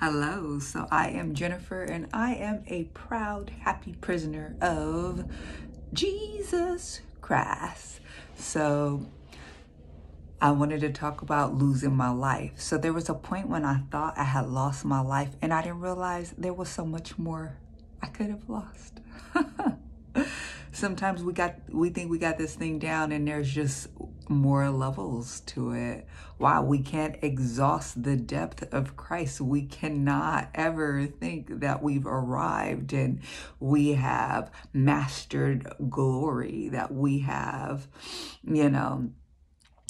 Hello, so I am Jennifer and I am a proud, happy prisoner of Jesus Christ. So I wanted to talk about losing my life. So there was a point when I thought I had lost my life and I didn't realize there was so much more I could have lost. Sometimes we think we got this thing down and there's just more levels to it. While we can't exhaust the depth of Christ, we cannot ever think that we've arrived and we have mastered glory, that we have,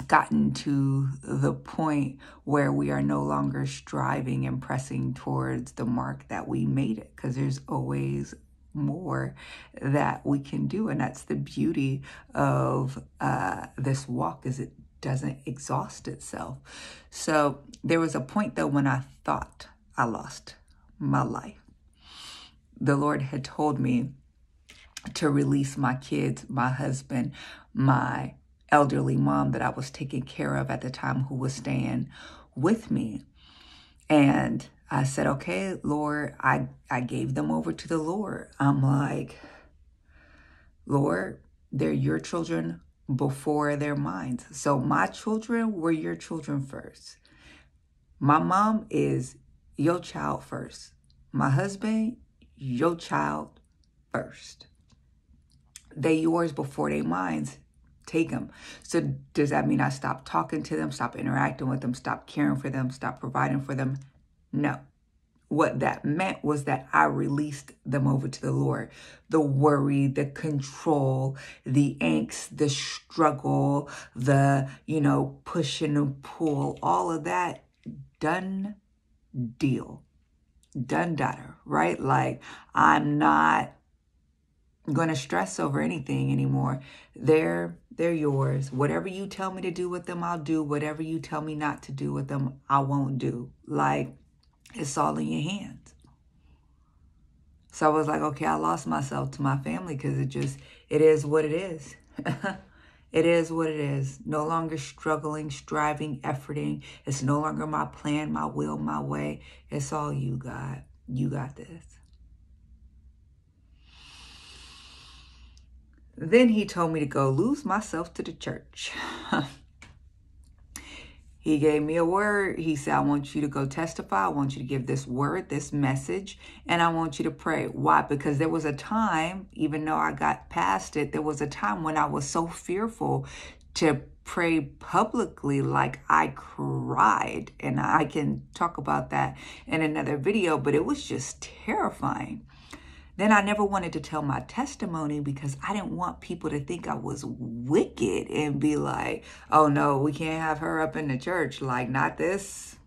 gotten to the point where we are no longer striving and pressing towards the mark that we made it, because there's always more that we can do. And that's the beauty of this walk, is it doesn't exhaust itself. So there was a point though when I thought I lost my life. The Lord had told me to release my kids, my husband, my elderly mom that I was taking care of at the time, who was staying with me. And I said, okay, Lord, I gave them over to the Lord. I'm like, Lord, they're your children before they're mine. So my children were your children first. My mom is your child first. My husband, your child first. They yours before they mine. Take them. So does that mean I stop talking to them, stop interacting with them, stop caring for them, stop providing for them? No. What that meant was that I released them over to the Lord. The worry, the control, the angst, the struggle, the, push and pull, all of that, done deal. Done data, right? Like, I'm not going to stress over anything anymore. They're yours. Whatever you tell me to do with them, I'll do. Whatever you tell me not to do with them, I won't do. Like, it's all in your hands. So I was like, okay, I lost myself to my family, because it is what it is. It is what it is. No longer struggling, striving, efforting. It's no longer my plan, my will, my way. It's all you, God. You got this. Then he told me to go lose myself to the church. He gave me a word. He said, I want you to go testify. I want you to give this word, this message, and I want you to pray. Why? Because there was a time, even though I got past it, there was a time when I was so fearful to pray publicly, like I cried. And I can talk about that in another video, but it was just terrifying. Then I never wanted to tell my testimony because I didn't want people to think I was wicked and be like, oh no, we can't have her up in the church. Like, not this,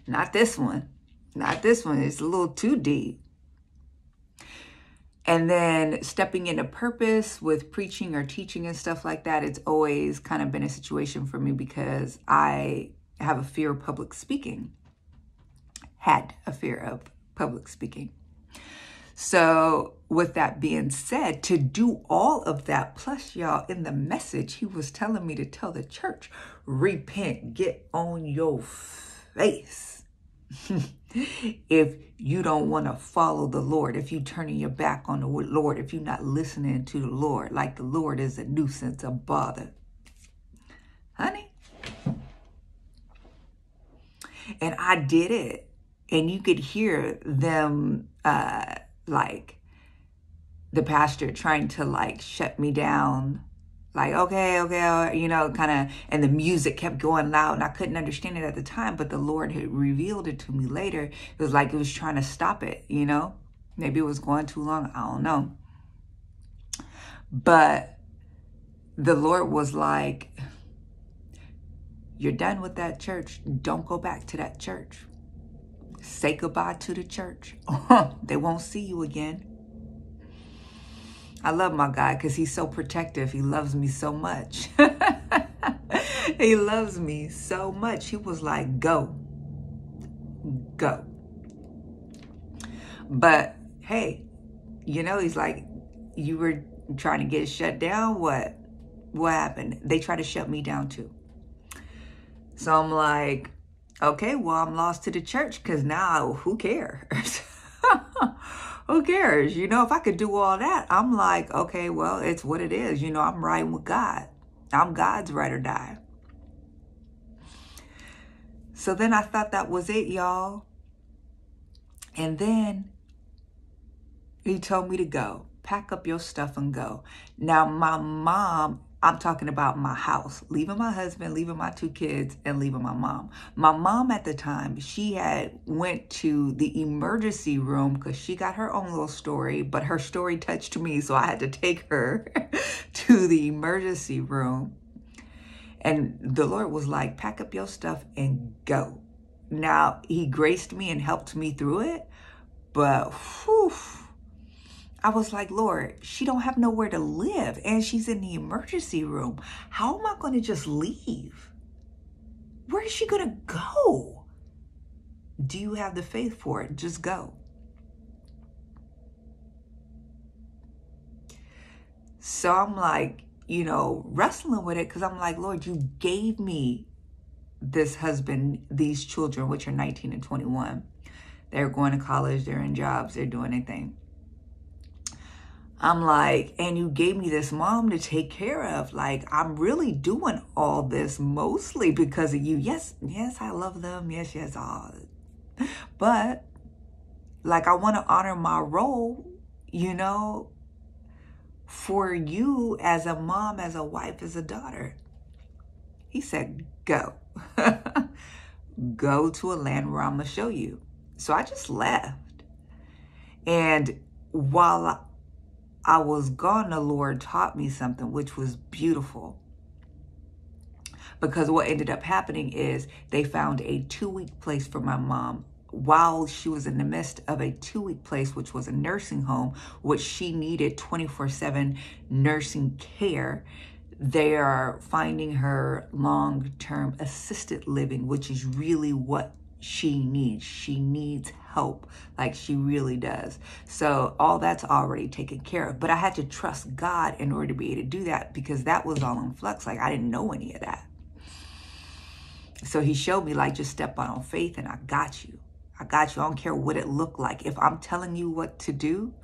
not this one, not this one. It's a little too deep. And then stepping into purpose with preaching or teaching and stuff like that, it's always kind of been a situation for me because I have a fear of public speaking. Had a fear of public speaking. So with that being said, to do all of that, plus y'all, in the message, he was telling me to tell the church, repent, get on your face. If you don't want to follow the Lord, if you turning your back on the Lord, if you're not listening to the Lord, like the Lord is a nuisance, a bother. Honey. And I did it. And you could hear them, like the pastor trying to like shut me down, like, okay, kind of, and the music kept going loud and I couldn't understand it at the time, but the Lord had revealed it to me later. It was like it was trying to stop it, maybe it was going too long. I don't know. But the Lord was like, you're done with that church. Don't go back to that church. Say goodbye to the church. They won't see you again. I love my God because he's so protective. He loves me so much. He loves me so much. He was like, go. Go. But hey, he's like, you were trying to get shut down. What happened? They tried to shut me down too. So I'm like, Okay, well, I'm lost to the church because now who cares? Who cares? You know, if I could do all that, I'm like, okay, well, it's what it is. You know, I'm riding with God. I'm God's ride or die. So then I thought that was it, y'all. And then he told me to go. Pack up your stuff and go. Now, my mom, I'm talking about my house, leaving my husband, leaving my 2 kids, and leaving my mom. My mom at the time, she had went to the emergency room because she got her own little story, but her story touched me, so I had to take her to the emergency room. And the Lord was like, pack up your stuff and go. Now, he graced me and helped me through it, but whew, I was like, Lord, she don't have nowhere to live and she's in the emergency room. How am I going to just leave? Where is she going to go? Do you have the faith for it? Just go. So I'm like, you know, wrestling with it because I'm like, Lord, you gave me this husband, these children, which are 19 and 21. They're going to college, they're in jobs, they're doing anything. I'm like, and you gave me this mom to take care of. Like, I'm really doing all this mostly because of you. Yes, I love them. Yes, all. But, like, I want to honor my role, you know, for you as a mom, as a wife, as a daughter. He said, go. Go to a land where I'm going to show you. So I just left. And while I was gone, the Lord taught me something, which was beautiful. Because what ended up happening is they found a 2-week place for my mom while she was in the midst of a 2-week place, which was a nursing home, which she needed 24/7 nursing care. They are finding her long-term assisted living, which is really what she needs. She needs help, like she really does. So all that's already taken care of. But I had to trust God in order to be able to do that because that was all in flux. Like I didn't know any of that. So he showed me, like, just step out on faith and I got you. I got you. I don't care what it looked like. If I'm telling you what to do,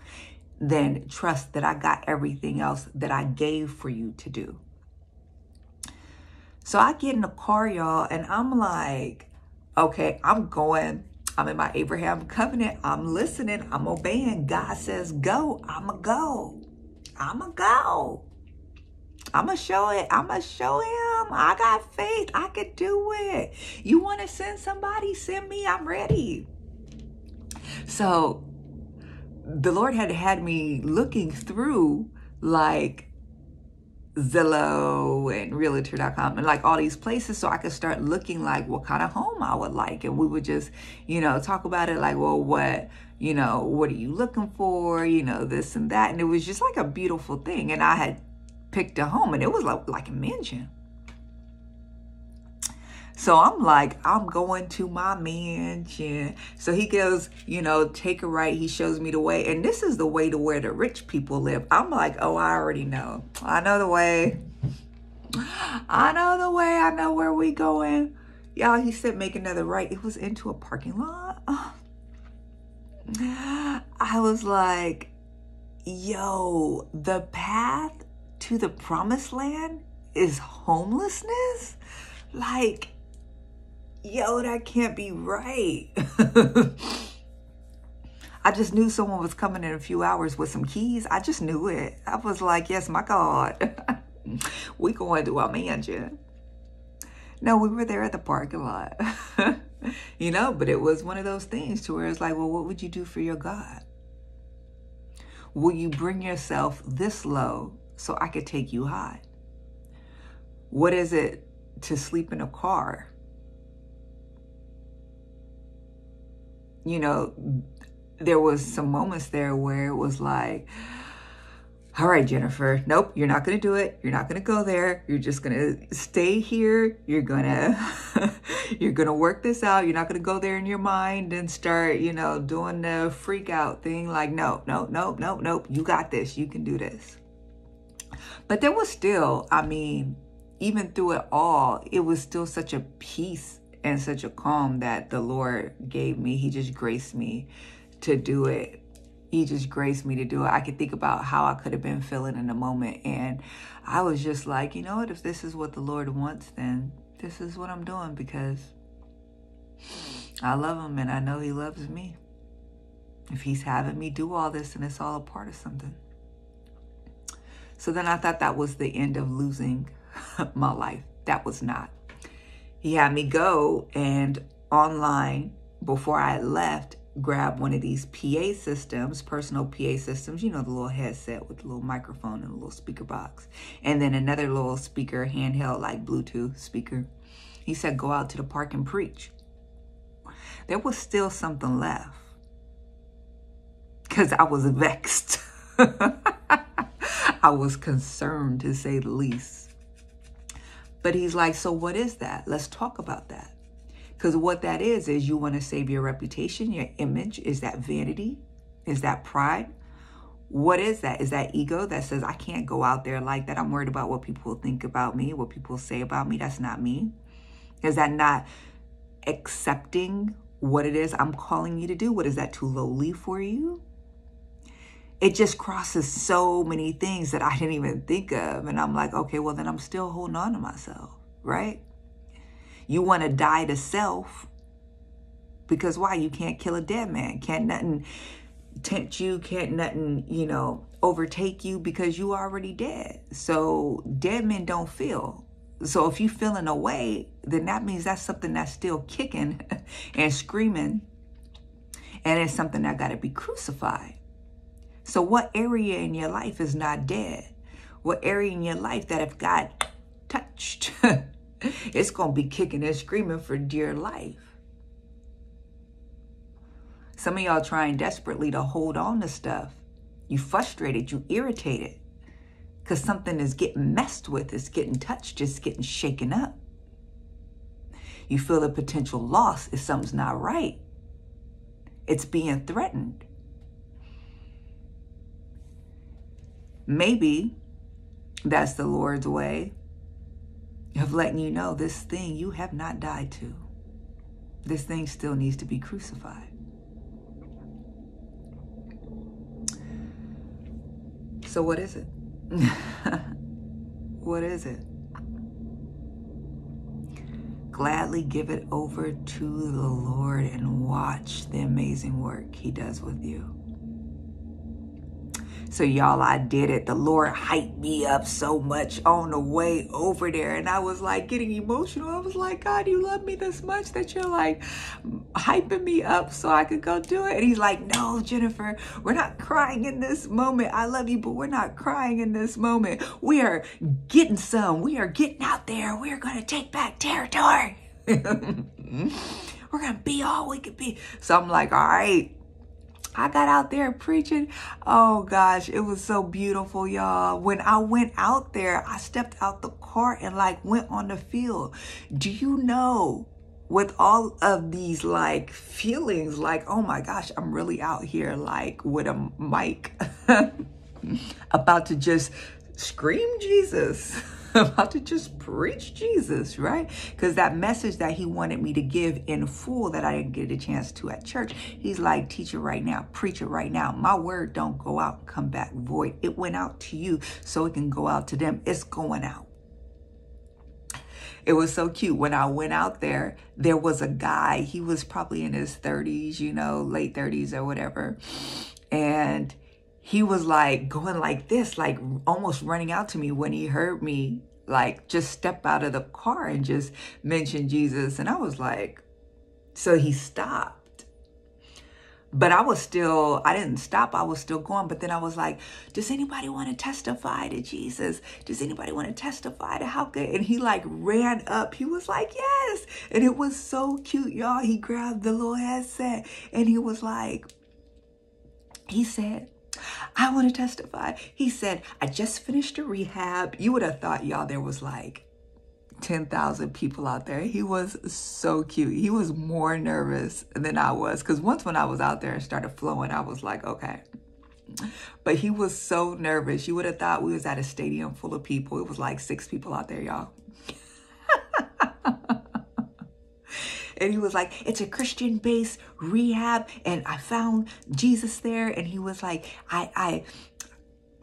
then trust that I got everything else that I gave for you to do. So I get in the car, y'all, and I'm like, okay, I'm going. I'm in my Abraham covenant. I'm listening. I'm obeying. God says go. I'ma go. I'ma go. I'ma show it. I'ma show him. I got faith. I can do it. You want to send somebody? Send me. I'm ready. So the Lord had me looking through like Zillow and Realtor.com and like all these places so I could start looking like what kind of home I would like. And we would just, talk about it like, well, what are you looking for? This and that. And it was just like a beautiful thing. And I had picked a home and it was like a mansion. So I'm like, I'm going to my mansion. So he goes, take a right. He shows me the way. And this is the way to where the rich people live. I'm like, oh, I already know. I know the way. I know the way. I know where we going. Y'all, he said, make another right. It was into a parking lot. I was like, yo, the path to the promised land is homelessness? Like, yo, that can't be right. I just knew someone was coming in a few hours with some keys. I just knew it. I was like, yes, my God. We going to our mansion. No, we were there at the parking lot. But it was one of those things to where it's like, well, what would you do for your God? Will you bring yourself this low so I could take you high? What is it to sleep in a car? There was some moments there where it was like, all right, Jennifer, nope, you're not going to do it. You're not going to go there. You're just going to stay here. You're going to work this out. You're not going to go there in your mind and start, doing the freak out thing. Like, no. You got this. You can do this. But there was still, even through it all, it was still such a peace and such a calm that the Lord gave me. He just graced me to do it. He just graced me to do it. I could think about how I could have been feeling in the moment. And I was just like, you know what? If this is what the Lord wants, then this is what I'm doing, because I love him and I know he loves me. If he's having me do all this, and it's all a part of something. So then I thought that was the end of losing my life. That was not. He had me go and online, before I left, grab one of these PA systems, personal PA systems, you know, the little headset with the little microphone and a little speaker box, and then another little speaker, handheld, like Bluetooth speaker. He said, go out to the park and preach. There was still something left, because I was vexed. I was concerned, to say the least. But he's like, so what is that? Let's talk about that. Because what that is you want to save your reputation, your image. Is that vanity? Is that pride? What is that? Is that ego that says, I can't go out there like that? I'm worried about what people think about me, what people say about me. That's not me. Is that not accepting what it is I'm calling you to do? What is that, too lowly for you? It just crosses so many things that I didn't even think of. And I'm like, okay, well, then I'm still holding on to myself, right? You want to die to self, because why? You can't kill a dead man. Can't nothing tempt you. Can't nothing, you know, overtake you, because you already dead. So dead men don't feel. So if you feeling away, then that means that's something that's still kicking and screaming. And it's something that got to be crucified. So what area in your life is not dead? What area in your life that if God touched, it's going to be kicking and screaming for dear life? Some of y'all trying desperately to hold on to stuff. You frustrated, you irritated, because something is getting messed with, it's getting touched, it's getting shaken up. You feel the potential loss if something's not right. It's being threatened. Maybe that's the Lord's way of letting you know this thing you have not died to. This thing still needs to be crucified. So what is it? What is it? Gladly give it over to the Lord and watch the amazing work he does with you. So y'all, I did it. The Lord hyped me up so much on the way over there. And I was like getting emotional. I was like, God, you love me this much that you're like hyping me up so I could go do it. And he's like, no, Jennifer, we're not crying in this moment. I love you, but we're not crying in this moment. We are getting some. We are getting out there. We're going to take back territory. We're going to be all we could be. So I'm like, all right. I got out there preaching. Oh gosh, it was so beautiful, y'all. When I went out there, I stepped out the car and like went on the field. Do you know, with all of these like feelings, like, oh my gosh, I'm really out here like with a mic about to just scream Jesus. About to just preach Jesus, right? Because that message that he wanted me to give in full that I didn't get a chance to at church, he's like, teach it right now, preach it right now. My word don't go out and come back void. It went out to you so it can go out to them. It's going out. It was so cute. When I went out there, there was a guy, he was probably in his 30s, you know, late 30s or whatever. And he was like going like this, like almost running out to me when he heard me like just step out of the car and just mention Jesus. And I was like, so he stopped. But I didn't stop. I was still going. But then I was like, does anybody want to testify to Jesus? Does anybody want to testify to how good? And he like ran up. He was like, yes. And it was so cute, y'all. He grabbed the little headset and he was like, he said, I want to testify. He said, I just finished a rehab. You would have thought, y'all, there was like 10,000 people out there. He was so cute. He was more nervous than I was. Because once when I was out there and started flowing, I was like, okay. But he was so nervous. You would have thought we was at a stadium full of people. It was like 6 people out there, y'all. And he was like, it's a Christian-based rehab, and I found Jesus there. And he was like,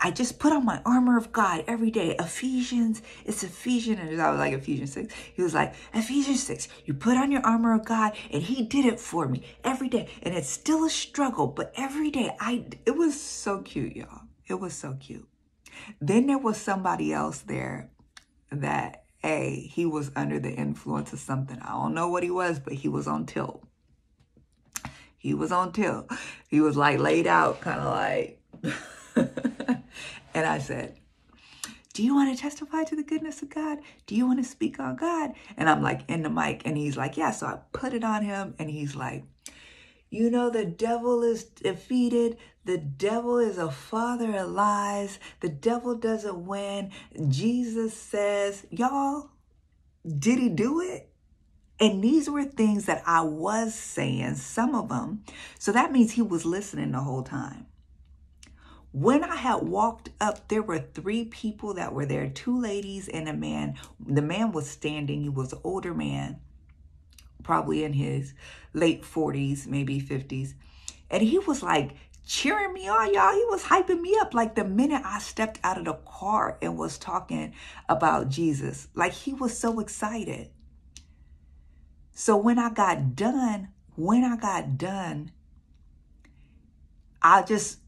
I just put on my armor of God every day. Ephesians, it's Ephesians. And I was like, Ephesians 6. He was like, Ephesians 6, you put on your armor of God, and he did it for me every day. And it's still a struggle, but every day it was so cute, y'all. It was so cute. Then there was somebody else there that, he was under the influence of something. I don't know what he was, but he was on tilt. He was on tilt. He was like laid out, kind of like... And I said, do you want to testify to the goodness of God? Do you want to speak on God? And I'm like in the mic, and he's like, yeah. So I put it on him, and he's like, you know, the devil is defeated. The devil is a father of lies. The devil doesn't win. Jesus says, y'all, did he do it? And these were things that I was saying, some of them. So that means he was listening the whole time. When I had walked up, there were 3 people that were there, 2 ladies and a man. The man was standing. He was an older man, probably in his late 40s, maybe 50s. And he was like cheering me on, y'all. He was hyping me up like the minute I stepped out of the car and was talking about Jesus. Like, he was so excited. So when I got done, I just...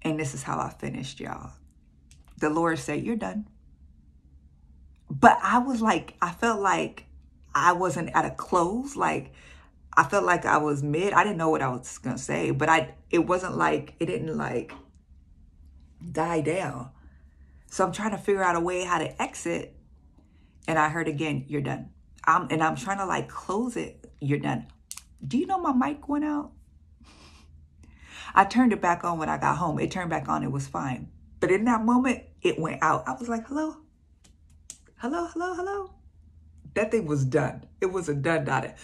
And this is how I finished, y'all. The Lord said, you're done. But I was like, I felt like I wasn't at a close. Like, I felt like I was mid. I didn't know what I was going to say. But it wasn't like, it didn't like die down. So I'm trying to figure out a way how to exit. And I heard again, you're done. And I'm trying to like close it. You're done. Do you know my mic went out? I turned it back on when I got home. It turned back on. It was fine. But in that moment, it went out. I was like, hello? Hello, hello, hello? That thing was done. It was a done dada.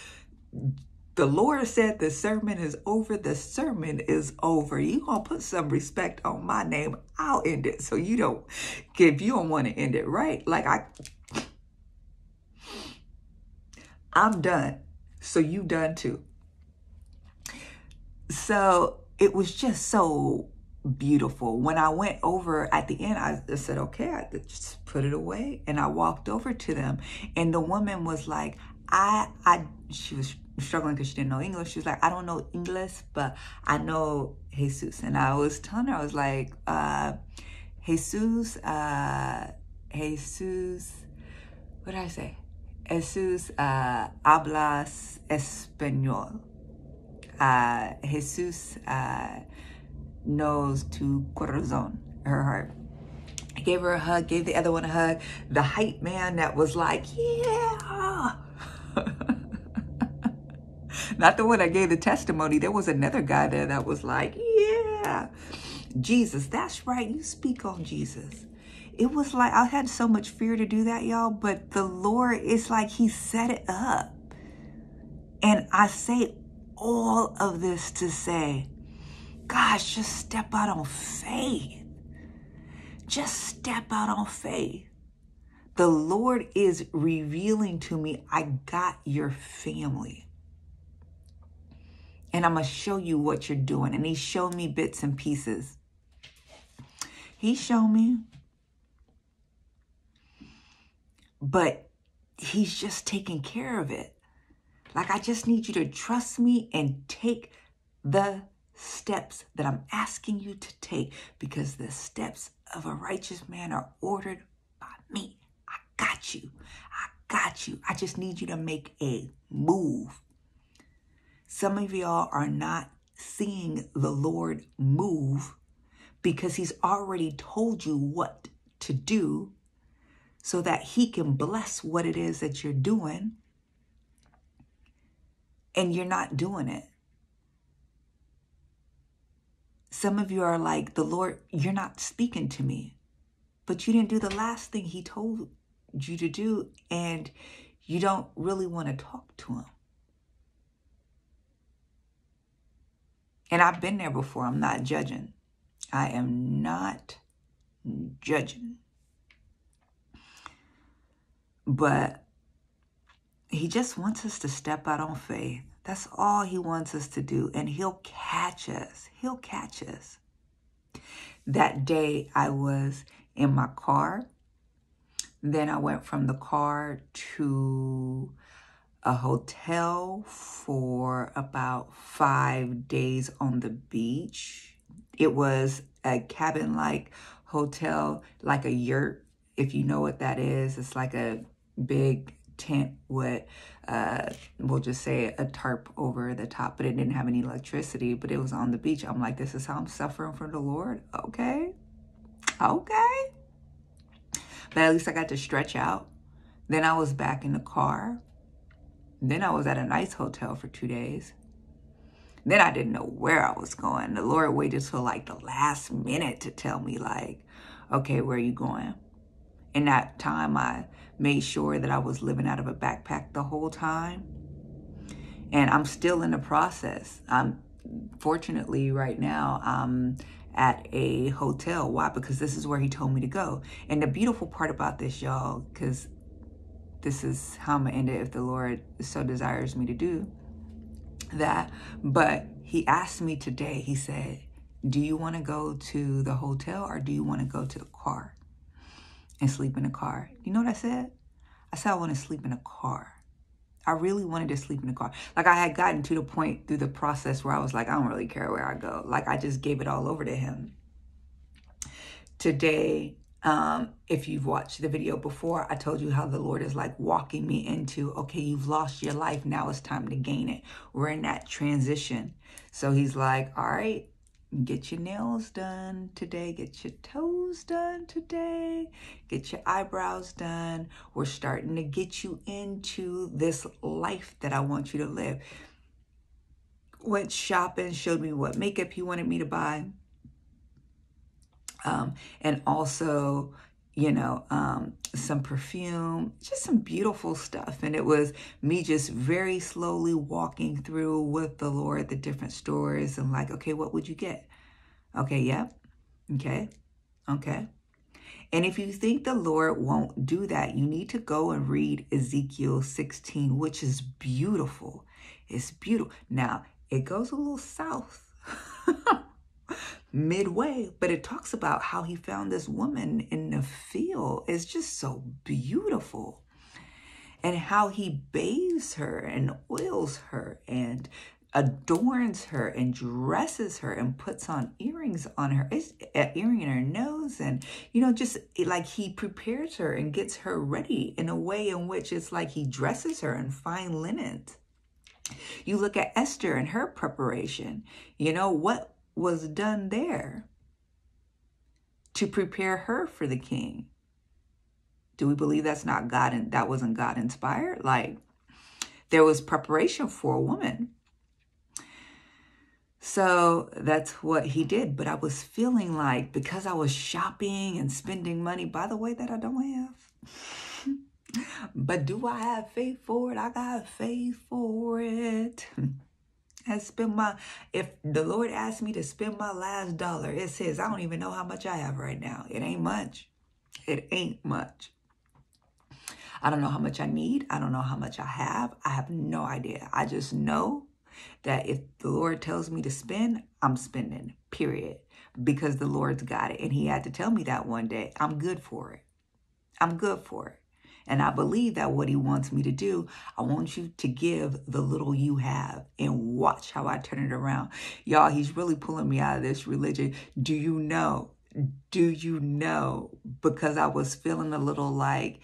The Lord said the sermon is over. The sermon is over. You gonna put some respect on my name, I'll end it. So you don't, if you don't want to end it, right? Like I'm done. So you done too. So it was just so beautiful. When I went over at the end, I said, okay, I just put it away. And I walked over to them. And the woman was like, she was struggling because she didn't know English. She was like, I don't know English, but I know Jesus. And I was telling her, I was like, Jesus, what did I say? Jesus hablas español. Jesus knows tu corazón, her heart. I gave her a hug, gave the other one a hug. The hype man that was like, yeah. Not the one that gave the testimony. There was another guy there that was like, yeah. Jesus, that's right. You speak on Jesus. It was like, I had so much fear to do that, y'all. But the Lord, it's like he set it up. And I say all of this to say, gosh, just step out on faith. Just step out on faith. The Lord is revealing to me, I got your family. And I'm going to show you what you're doing. And he showed me bits and pieces. He showed me. But he's just taking care of it. Like, I just need you to trust me and take the steps that I'm asking you to take, because the steps of a righteous man are ordered by me. I got you. I got you. I just need you to make a move. Some of y'all are not seeing the Lord move because he's already told you what to do so that he can bless what it is that you're doing. And you're not doing it. Some of you are like, the Lord, you're not speaking to me. But you didn't do the last thing he told you to do. And you don't really want to talk to him. And I've been there before. I'm not judging. I am not judging. But He just wants us to step out on faith. That's all he wants us to do. And he'll catch us. He'll catch us. That day I was in my car. Then I went from the car to a hotel for about 5 days on the beach. It was a cabin-like hotel, like a yurt, if you know what that is. It's like a big tent with, we'll just say a tarp over the top, but it didn't have any electricity, but it was on the beach. I'm like, this is how I'm suffering for the Lord? Okay. Okay. But at least I got to stretch out. Then I was back in the car. Then I was at a nice hotel for 2 days. Then I didn't know where I was going. The Lord waited till like the last minute to tell me like, okay, where are you going? In that time, I made sure that I was living out of a backpack the whole time. And I'm still in the process. Fortunately, right now, I'm at a hotel. Why? Because this is where he told me to go. And the beautiful part about this, y'all, because this is how I'm going to end it if the Lord so desires me to do that. But he asked me today, he said, do you want to go to the hotel or do you want to go to the car and sleep in the car? You know what I said? I said, I want to sleep in a car. I really wanted to sleep in the car. Like I had gotten to the point through the process where I was like, I don't really care where I go. Like I just gave it all over to him. Today, if you've watched the video before, I told you how the Lord is like walking me into, okay, you've lost your life. Now it's time to gain it. We're in that transition. So he's like, all right, get your nails done today. Get your toes done today. Get your eyebrows done. We're starting to get you into this life that I want you to live. Went shopping, showed me what makeup he wanted me to buy. And also, you know, some perfume, just some beautiful stuff. And it was me just very slowly walking through with the Lord, the different stores and like, okay, what would you get? Okay, yep. Okay, okay. And if you think the Lord won't do that, you need to go and read Ezekiel 16, which is beautiful. It's beautiful. Now, it goes a little south. Midway, but it talks about how he found this woman in the field. It's just so beautiful. And how he bathes her and oils her and adorns her and dresses her and puts on earrings on her, an earring in her nose. And, you know, just like he prepares her and gets her ready in a way in which it's like he dresses her in fine linen. You look at Esther and her preparation. You know, what was done there to prepare her for the king? Do we believe that's not God and that wasn't God inspired? Like there was preparation for a woman. So that's what he did. But I was feeling like because I was shopping and spending money, by the way, that I don't have. But do I have faith for it? I got faith for it. I spend if the Lord asked me to spend my last dollar, it's his. I don't even know how much I have right now. It ain't much. It ain't much. I don't know how much I need. I don't know how much I have. I have no idea. I just know that if the Lord tells me to spend, I'm spending, period. Because the Lord's got it. And he had to tell me that one day. I'm good for it. I'm good for it. And I believe that what he wants me to do, I want you to give the little you have and watch how I turn it around. Y'all, he's really pulling me out of this religion. Do you know? Because I was feeling a little like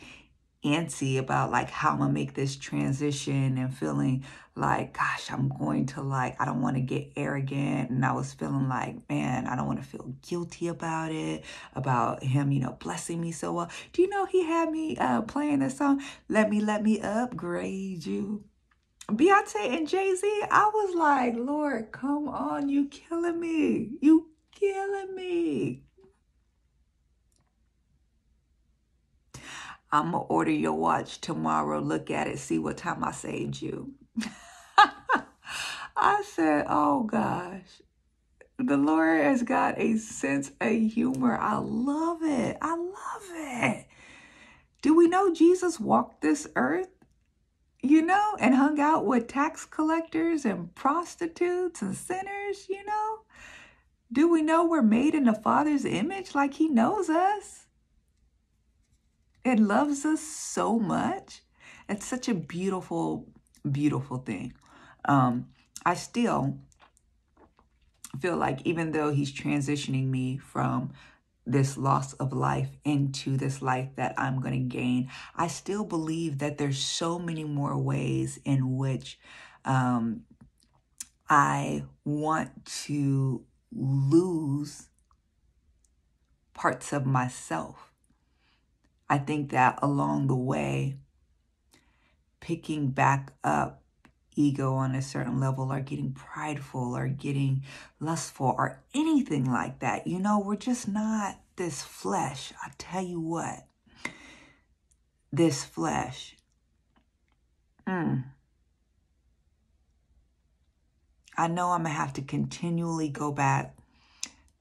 antsy about like how I'm gonna make this transition and feeling like, gosh, I'm going to like, I don't want to get arrogant. And I was feeling like, man, I don't want to feel guilty about it, about him, you know, blessing me so well. Do you know he had me playing this song, Let Me Upgrade You. Beyonce and Jay-Z, I was like, Lord, come on, you killing me. You killing me. I'm going to order your watch tomorrow. Look at it. See what time I saved you. I said, oh, gosh. The Lord has got a sense of humor. I love it. I love it. Do we know Jesus walked this earth? you know, and hung out with tax collectors and prostitutes and sinners, you know? Do we know we're made in the Father's image like he knows us and loves us so much? It's such a beautiful, beautiful thing. I still feel like even though he's transitioning me from this loss of life into this life that I'm going to gain, I still believe that there's so many more ways in which I want to lose parts of myself. I think that along the way, picking back up ego on a certain level, or getting prideful, or getting lustful, or anything like that, you know, we're just not this flesh. I tell you what, this flesh, I know I'm gonna have to continually go back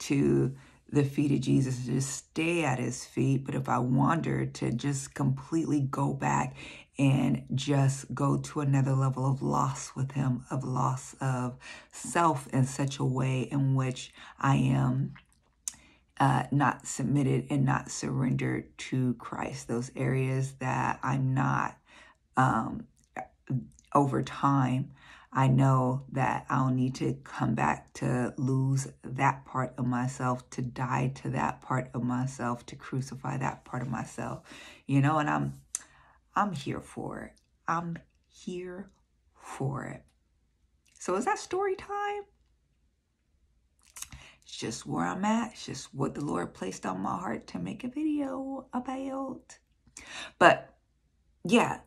to the feet of Jesus, to just stay at his feet. But if I wander, to just completely go back and just go to another level of loss with him, of loss of self, in such a way in which I am not submitted and not surrendered to Christ. Those areas that I'm not, over time, I know that I'll need to come back to lose that part of myself, to die to that part of myself, to crucify that part of myself, you know, and I'm here for it. I'm here for it. So is that story time? It's just where I'm at. It's just what the Lord placed on my heart to make a video about. But yeah,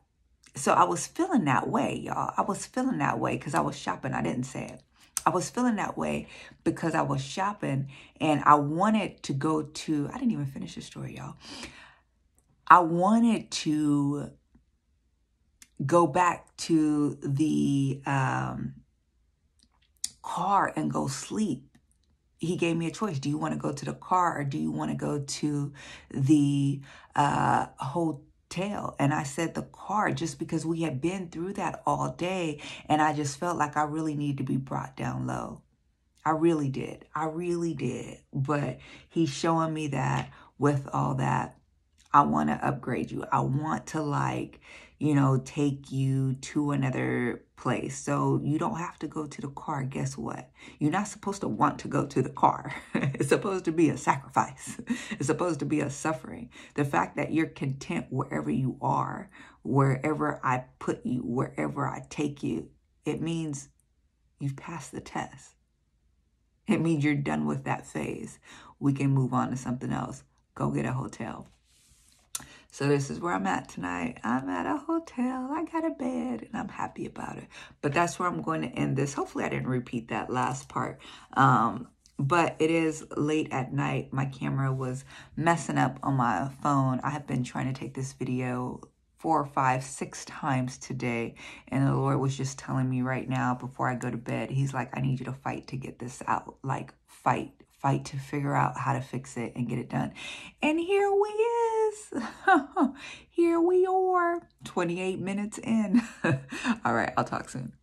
so I was feeling that way, y'all. I was feeling that way because I was shopping. I didn't say it. I was feeling that way because I was shopping and I wanted to go to, I didn't even finish the story, y'all. I wanted to go back to the car and go sleep. He gave me a choice. Do you want to go to the car or do you want to go to the hotel? And I said the car, just because we had been through that all day. And I just felt like I really need to be brought down low. I really did. I really did. But he's showing me that with all that, I want to upgrade you. I want to, like, you know, take you to another place. So you don't have to go to the car. Guess what? You're not supposed to want to go to the car. It's supposed to be a sacrifice. It's supposed to be a suffering. The fact that you're content wherever you are, wherever I put you, wherever I take you, it means you've passed the test. It means you're done with that phase. We can move on to something else. Go get a hotel. So this is where I'm at tonight. I'm at a hotel. I got a bed and I'm happy about it. But that's where I'm going to end this. Hopefully I didn't repeat that last part. But it is late at night. My camera was messing up on my phone. I have been trying to take this video 4, 5, 6 times today. And the Lord was just telling me right now before I go to bed, he's like, I need you to fight to get this out. Like, fight to figure out how to fix it and get it done. And here we is. Here we are, 28 minutes in. All right, I'll talk soon.